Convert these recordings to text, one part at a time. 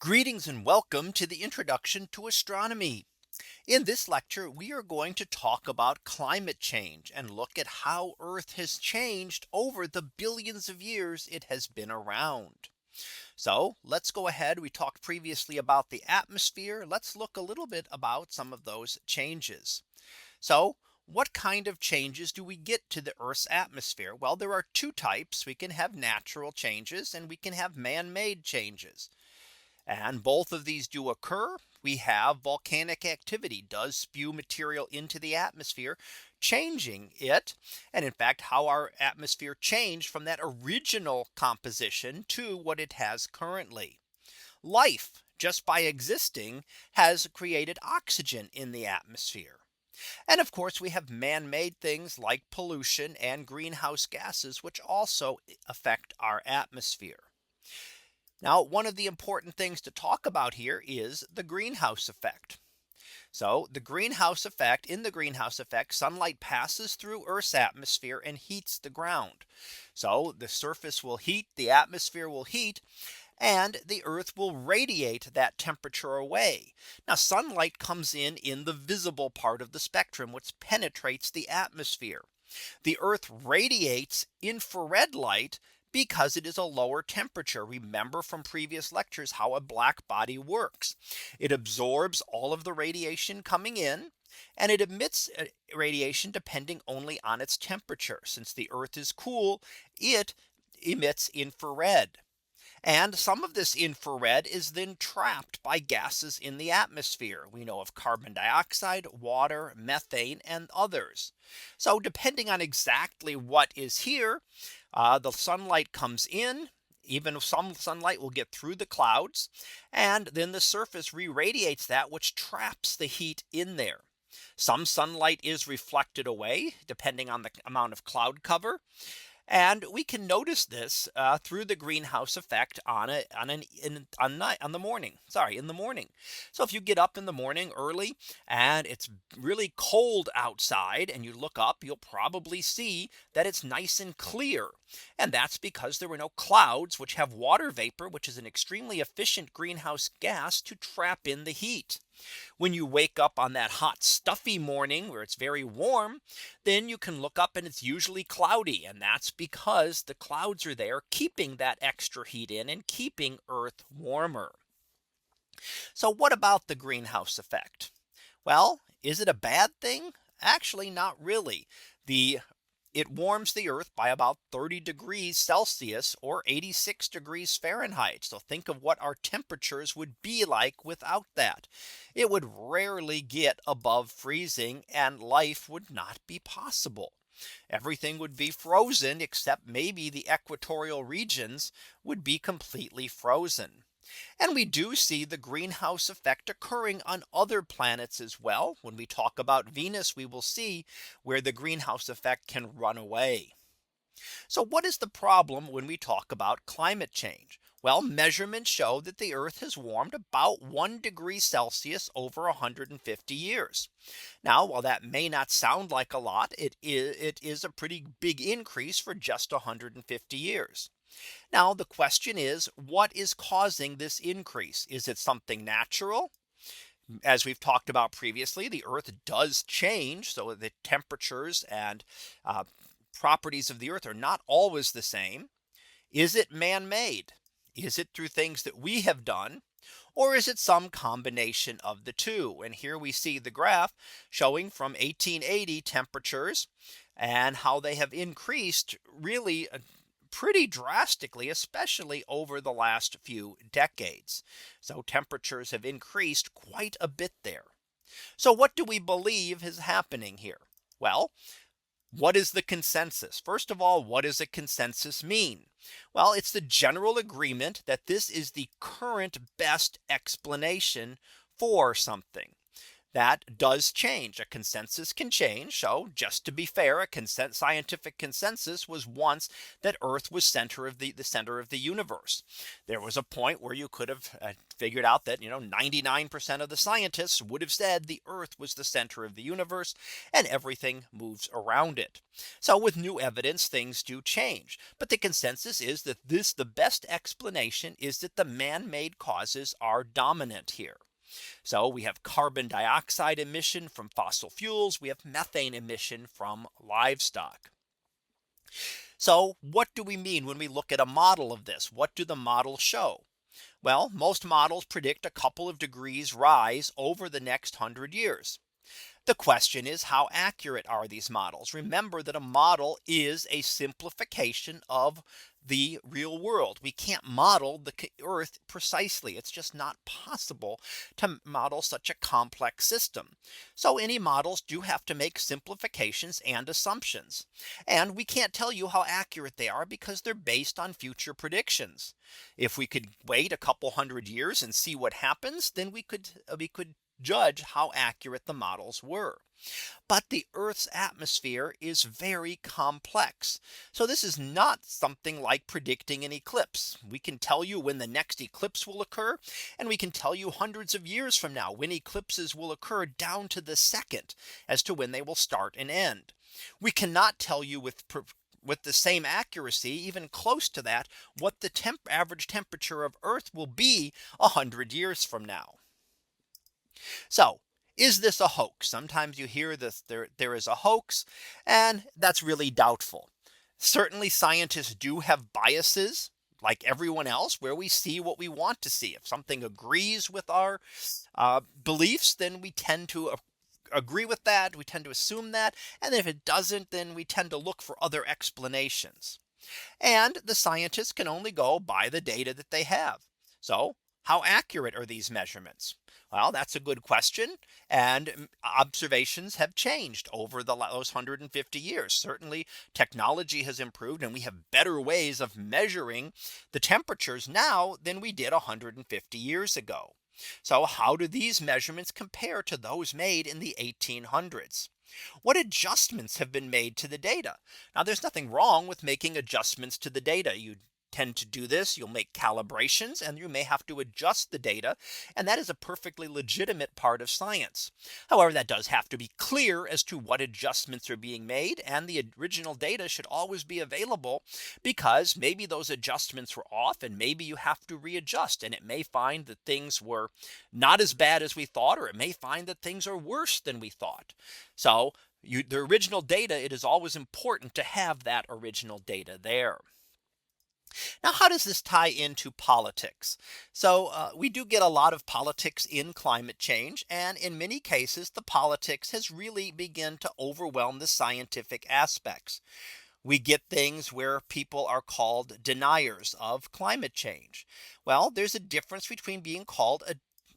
Greetings and welcome to the introduction to astronomy. In this lecture, we are going to talk about climate change and look at how Earth has changed over the billions of years it has been around. So let's go ahead. We talked previously about the atmosphere. Let's look a little bit about some of those changes. So what kind of changes do we get to the Earth's atmosphere? Well, there are two types. We can have natural changes and we can have man-made changes. And both of these do occur. We have volcanic activity does spew material into the atmosphere, changing it. And in fact, how our atmosphere changed from that original composition to what it has currently. Life, just by existing, has created oxygen in the atmosphere. And of course, we have man-made things like pollution and greenhouse gases, which also affect our atmosphere. Now, one of the important things to talk about here is the greenhouse effect. So the greenhouse effect, in the greenhouse effect, sunlight passes through Earth's atmosphere and heats the ground. So the surface will heat, the atmosphere will heat, and the Earth will radiate that temperature away. Now sunlight comes in the visible part of the spectrum, which penetrates the atmosphere. The Earth radiates infrared light because it is a lower temperature. Remember from previous lectures how a black body works. It absorbs all of the radiation coming in and it emits radiation depending only on its temperature. Since the Earth is cool, it emits infrared. And some of this infrared is then trapped by gases in the atmosphere. We know of carbon dioxide, water, methane, and others. So depending on exactly what is here, the sunlight comes in. Even some sunlight will get through the clouds, and then the surface re-radiates that, which traps the heat in there. Some sunlight is reflected away depending on the amount of cloud cover. And we can notice this through the greenhouse effect on the morning. Sorry, in the morning. So if you get up in the morning early and it's really cold outside and you look up, you'll probably see that it's nice and clear. And that's because there were no clouds, which have water vapor, which is an extremely efficient greenhouse gas to trap in the heat. When you wake up on that hot, stuffy morning where it's very warm, then you can look up and it's usually cloudy. And that's because the clouds are there keeping that extra heat in and keeping Earth warmer. So what about the greenhouse effect? Well, is it a bad thing? Actually, not really. The It warms the Earth by about 30 degrees Celsius or 86 degrees Fahrenheit. So think of what our temperatures would be like without that. It would rarely get above freezing and life would not be possible. Everything would be frozen except maybe the equatorial regions would be completely frozen. And we do see the greenhouse effect occurring on other planets as well. When we talk about Venus, we will see where the greenhouse effect can run away. So what is the problem when we talk about climate change? Well, measurements show that the Earth has warmed about 1 degree Celsius over 150 years. Now, while that may not sound like a lot, it is a pretty big increase for just 150 years. Now, the question is, what is causing this increase? Is it something natural? As we've talked about previously, the Earth does change, so the temperatures and uh, properties of the Earth are not always the same. Is it man-made? Is it through things that we have done? Or is it some combination of the two? And here we see the graph showing from 1880 temperatures and how they have increased really pretty drastically, especially over the last few decades. So temperatures have increased quite a bit there. So what do we believe is happening here? Well, what is the consensus? First of all, what does a consensus mean? Well, it's the general agreement that this is the current best explanation for something. that does change. A consensus can change. So just to be fair, scientific consensus was once that Earth was the center of the universe. There was a point where you could have figured out that 99% of the scientists would have said the Earth was the center of the universe and everything moves around it. So with new evidence, things do change. But the consensus is that the best explanation is that the man-made causes are dominant here. So we have carbon dioxide emission from fossil fuels. We have methane emission from livestock. So what do we mean when we look at a model of this? What do the models show? Well, most models predict a couple of degrees rise over the next 100 years. The question is, how accurate are these models? Remember that a model is a simplification of the real world. We can't model the Earth precisely. It's just not possible to model such a complex system. So any models do have to make simplifications and assumptions. And we can't tell you how accurate they are because they're based on future predictions. If we could wait a couple 100 years and see what happens, then we could judge how accurate the models were. But the Earth's atmosphere is very complex. So this is not something like predicting an eclipse. We can tell you when the next eclipse will occur, and we can tell you hundreds of years from now when eclipses will occur down to the second as to when they will start and end. We cannot tell you with the same accuracy, even close to that, what the average temperature of Earth will be 100 years from now. So is this a hoax? Sometimes you hear this there is a hoax, and that's really doubtful. Certainly scientists do have biases like everyone else, where we see what we want to see. If something agrees with our beliefs, then we tend to agree with that. We tend to assume that. And if it doesn't, then we tend to look for other explanations. And the scientists can only go by the data that they have. So how accurate are these measurements? Well, that's a good question. And observations have changed over those 150 years. Certainly technology has improved and we have better ways of measuring the temperatures now than we did 150 years ago. So how do these measurements compare to those made in the 1800s? What adjustments have been made to the data? Now, there's nothing wrong with making adjustments to the data. You tend to do this. You'll make calibrations and you may have to adjust the data. And that is a perfectly legitimate part of science. However, that does have to be clear as to what adjustments are being made, and the original data should always be available, because maybe those adjustments were off and maybe you have to readjust, and it may find that things were not as bad as we thought, or it may find that things are worse than we thought. So the original data, it is always important to have that original data there. Now, how does this tie into politics? So we do get a lot of politics in climate change, and in many cases, the politics has really begun to overwhelm the scientific aspects. We get things where people are called deniers of climate change. Well, there's a difference between being called a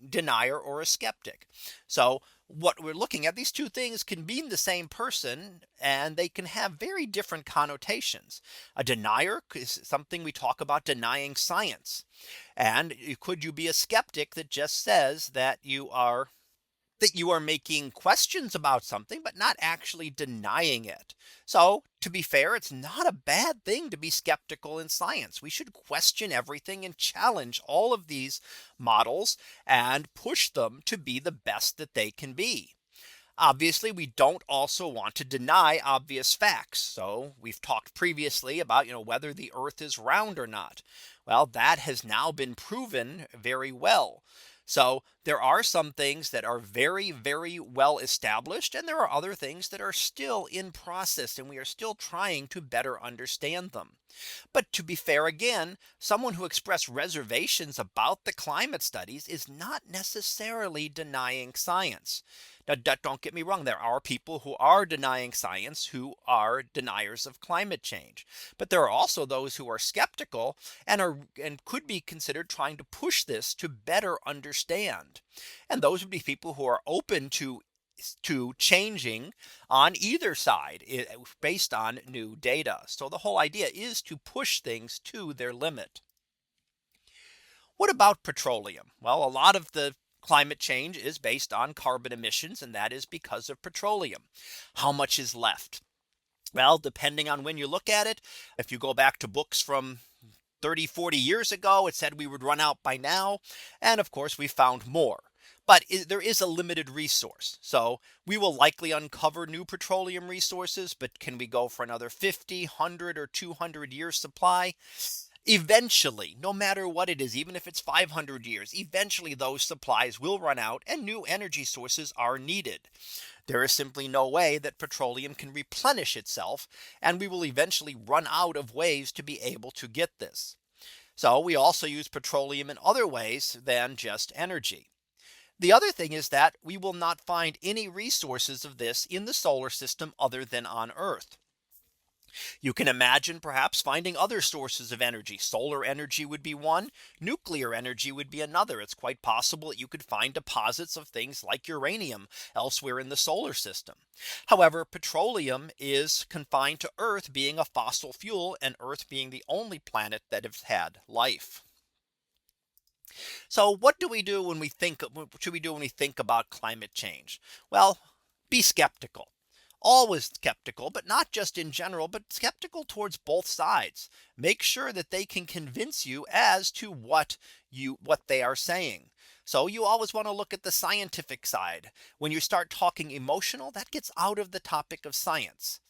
denier or a skeptic. So what we're looking at, these two things can mean the same person, and they can have very different connotations. A denier is something we talk about denying science. And could you be a skeptic that just says that you are making questions about something, but not actually denying it? So to be fair, it's not a bad thing to be skeptical in science. We should question everything and challenge all of these models and push them to be the best that they can be. Obviously, we don't also want to deny obvious facts. So we've talked previously about, whether the Earth is round or not. Well, that has now been proven very well. So there are some things that are very, very well established, and there are other things that are still in process, and we are still trying to better understand them. But to be fair, again, someone who expressed reservations about the climate studies is not necessarily denying science. Now, don't get me wrong. There are people who are denying science who are deniers of climate change. But there are also those who are skeptical and could be considered trying to push this to better understand. And those would be people who are open to changing on either side based on new data. So the whole idea is to push things to their limit. What about petroleum? Well, a lot of the climate change is based on carbon emissions, and that is because of petroleum. How much is left? Well, depending on when you look at it, if you go back to books from 30, 40 years ago, it said we would run out by now. And of course, we found more. But there is a limited resource. So we will likely uncover new petroleum resources. But can we go for another 50, 100 or 200 years supply? Eventually, no matter what it is, even if it's 500 years, eventually those supplies will run out and new energy sources are needed. There is simply no way that petroleum can replenish itself, and we will eventually run out of ways to be able to get this. So we also use petroleum in other ways than just energy. The other thing is that we will not find any resources of this in the solar system other than on Earth. You can imagine perhaps finding other sources of energy. Solar energy would be one. Nuclear energy would be another. It's quite possible that you could find deposits of things like uranium elsewhere in the solar system. However, petroleum is confined to Earth being a fossil fuel, and Earth being the only planet that has had life. So what do we do when we think what should we do when we think about climate change? Well, be skeptical. Always skeptical, but not just in general, but skeptical towards both sides. Make sure that they can convince you as to what they are saying. So you always want to look at the scientific side. When you start talking emotional, that gets out of the topic of science.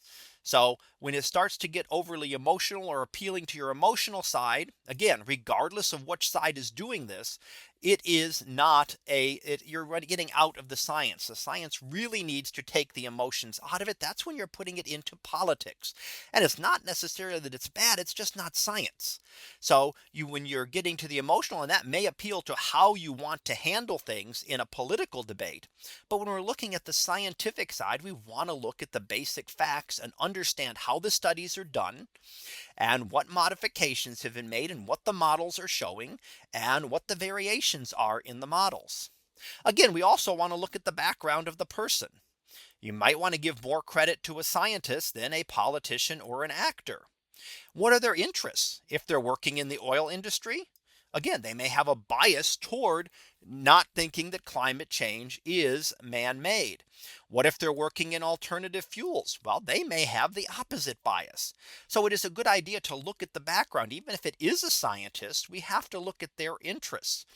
So when it starts to get overly emotional or appealing to your emotional side, again, regardless of which side is doing this, it is not you're getting out of the science. The science really needs to take the emotions out of it. That's when you're putting it into politics. And it's not necessarily that it's bad. It's just not science. So when you're getting to the emotional, and that may appeal to how you want to handle things in a political debate. But when we're looking at the scientific side, we want to look at the basic facts and understand how the studies are done, and what modifications have been made, and what the models are showing, and what the variations are in the models. Again, we also want to look at the background of the person. You might want to give more credit to a scientist than a politician or an actor. What are their interests? If they're working in the oil industry, again, they may have a bias toward not thinking that climate change is man-made. What if they're working in alternative fuels? Well, they may have the opposite bias. So it is a good idea to look at the background. Even if it is a scientist, we have to look at their interests.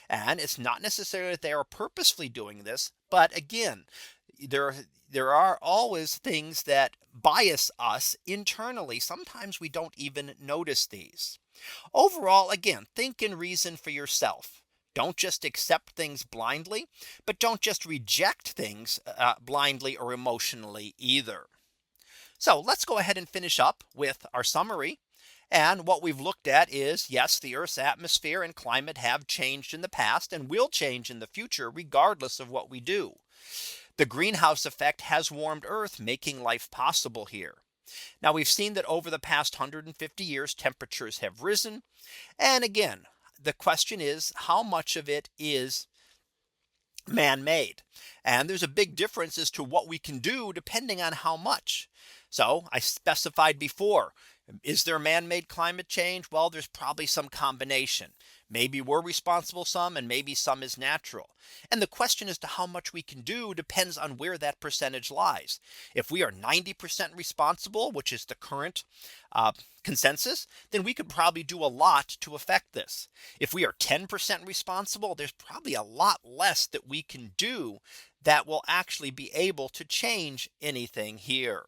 And it's not necessarily that they are purposefully doing this. But again, there are always things that bias us internally. Sometimes we don't even notice these. Overall, again, think and reason for yourself. Don't just accept things blindly, but don't just reject things blindly or emotionally either. So let's go ahead and finish up with our summary. And what we've looked at is, yes, the Earth's atmosphere and climate have changed in the past and will change in the future, regardless of what we do. The greenhouse effect has warmed Earth, making life possible here. Now we've seen that over the past 150 years, temperatures have risen. And again, the question is, how much of it is man-made? And there's a big difference as to what we can do depending on how much. So I specified before, is there man-made climate change? Well, there's probably some combination. Maybe we're responsible some, and maybe some is natural. And the question as to how much we can do depends on where that percentage lies. If we are 90% responsible, which is the current consensus, then we could probably do a lot to affect this. If we are 10% responsible, there's probably a lot less that we can do that will actually be able to change anything here.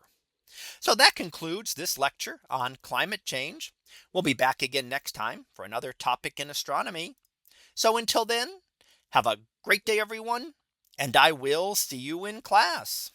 So that concludes this lecture on climate change. We'll be back again next time for another topic in astronomy. So until then, have a great day, everyone, and I will see you in class.